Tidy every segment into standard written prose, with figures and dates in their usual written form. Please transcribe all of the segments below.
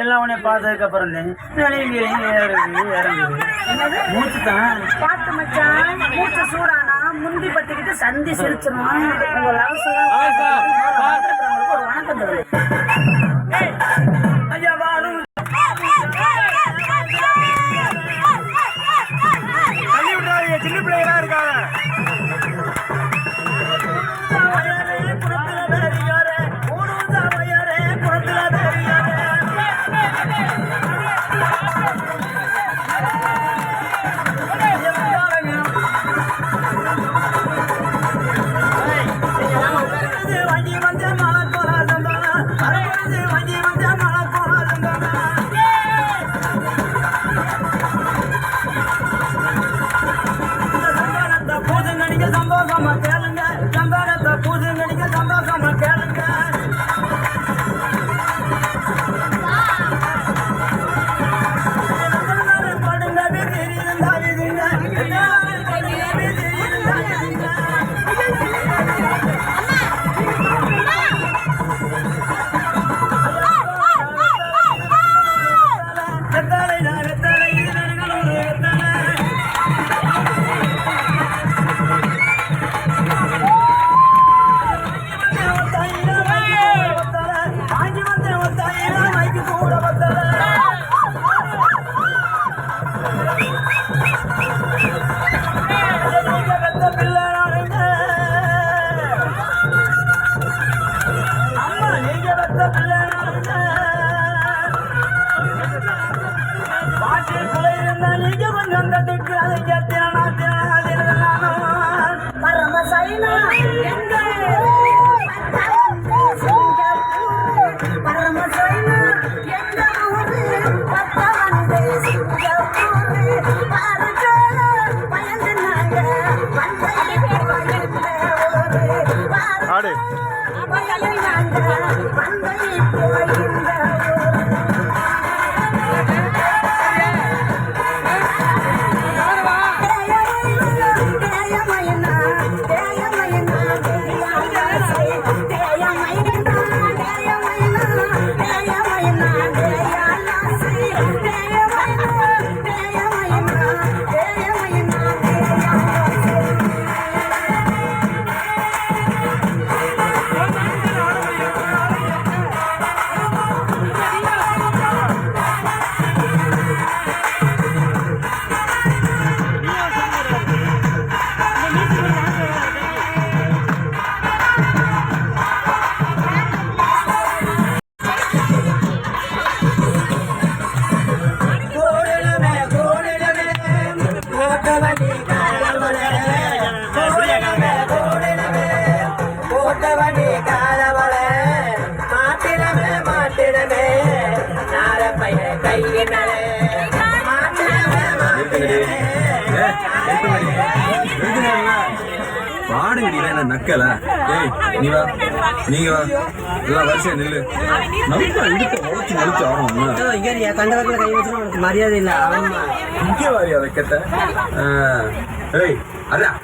எல்லாம் உடனே பார்த்ததுக்கு அப்புறம் மூச்சு தான் பார்த்து மச்சான். மூச்சு சூடானா முந்தி பத்திக்கிட்டு சந்தி சிரிச்சிடும். உங்க லவ்ஸ் ஒரு வணக்கம் தருது. ஐயா வாரும் தள்ளி விட்டாரு. சின்ன பிள்ளைகளா இருக்காங்க. சந்தோஷமா கேளுங்க, சந்தானத்தை பூஜை நடிக்க சந்தோஷமா கேளுங்க. படுங்க இருந்தா பாடு. பாடுங்கடி நக்கல. ஏய் நீ வா, நீங்க வா, எல்லாம் வரிசையா நில்லு. நம்ம இடுக்க உழைச்சு நிறுத்தி ஆகணும். கண்டவர்களை கை வச்சு உனக்கு மரியாதை இல்லை. ஆமா இங்கே வாரியா வைக்கத்த. ஏய் அதான்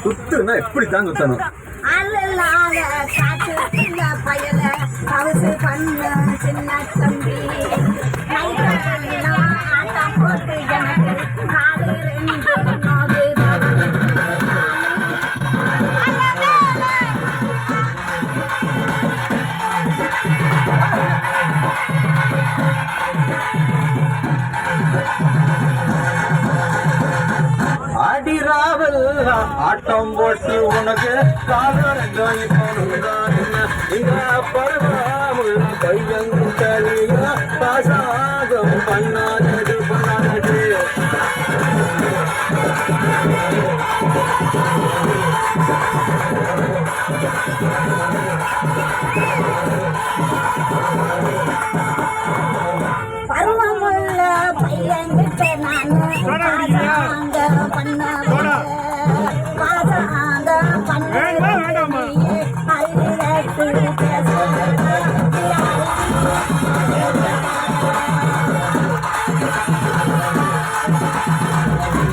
குத்துனா எப்படி தான் குத்தணும். பயல அவசு பண்ண சின்ன தம்பி ஆட்டம் போட்டு எனக்கு காலு ரெண்டு நோது அடிராவல் ஆட்டம் போட்டு உனக்கு காதல் இங்க பருவாமுள்ள கையங்கும் தலியா பாசாகம் பண்ணாதது பண்ணாதது. பருவமுள்ள பையன்கிட்ட நாங்க பண்ண பாசாங்க பண்ண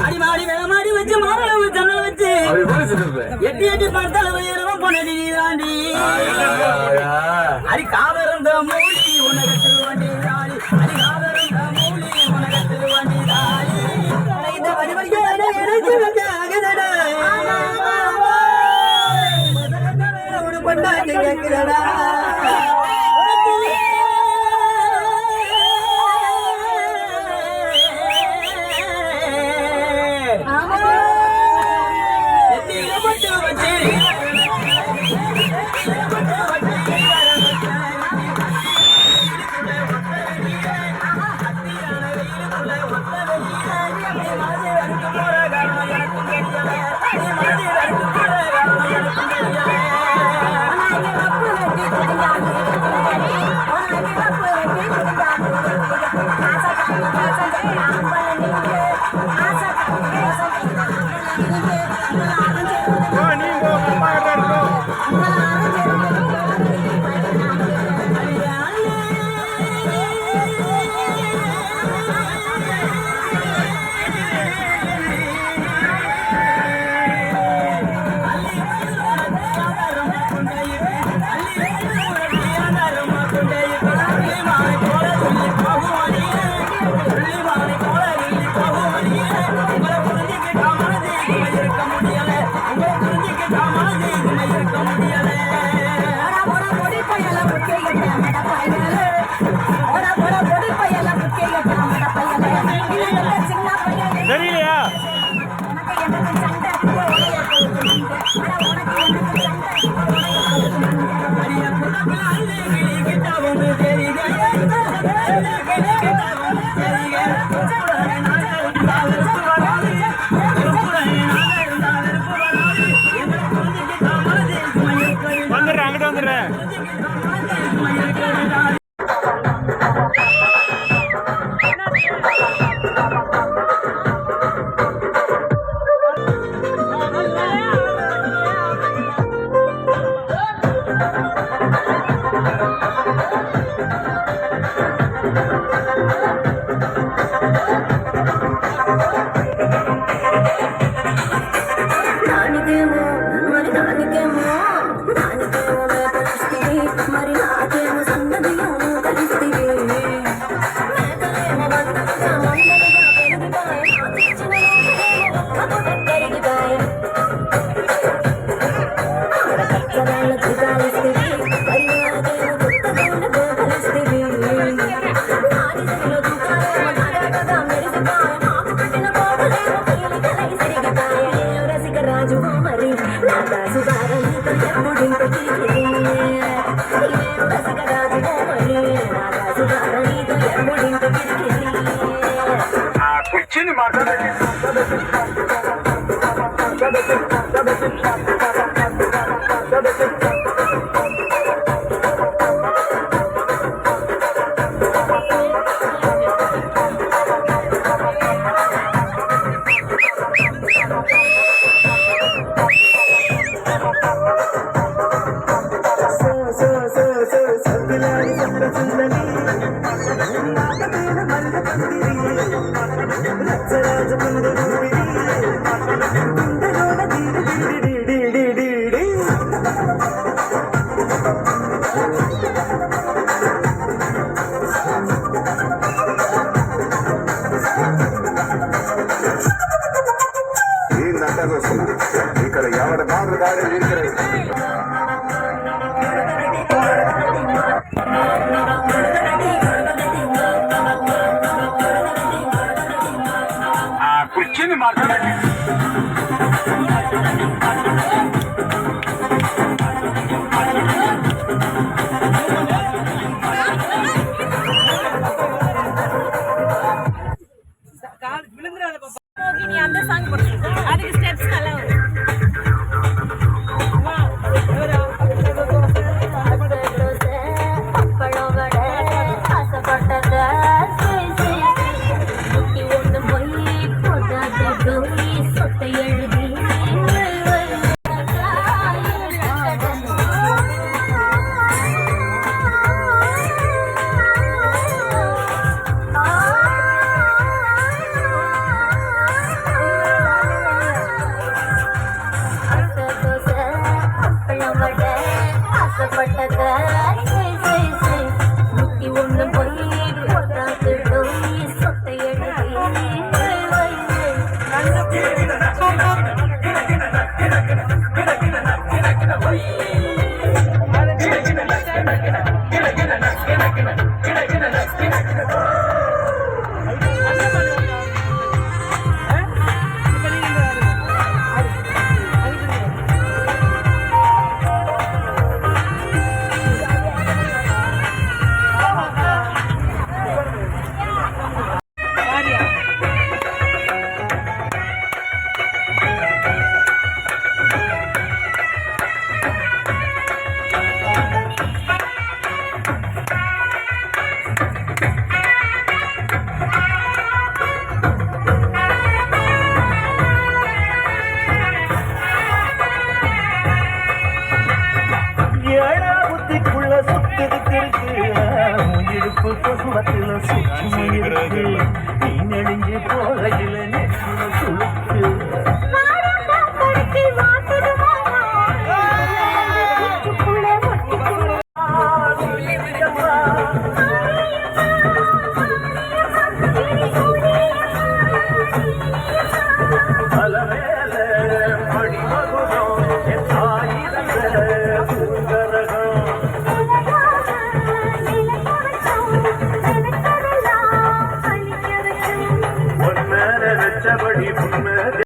அடிமாடி வேமாடி வச்சு மாறல ஜன்னல் வச்சு எட்டி எட்டி பார்த்தால உயரவும் பொண்ணடி தாண்டி அடி காதரந்த மூலி உனக்கு வண்டி தாடி அடி காதரந்த மூலி உனக்கு வண்டி தாடி இந்த வடி வடி எனக்கு வந்தாகடா உடு பண்ணாங்க கேக்குறடா Bye. சுதார நீதம் முடிந்து இருக்கிறேன் குச்சின்னு மாட்டாங்க ఇక్కడ ఎవరి మాదిరి గాడి இருக்கிறது కుర్చీని మాట్లాడండి அந்த சாங் போடுங்க அதுக்கு ஸ்டெப்ஸ் நல்லா வரும் நீ நெடுஞ்சு போகையில் நெற்றில சுழுக்கு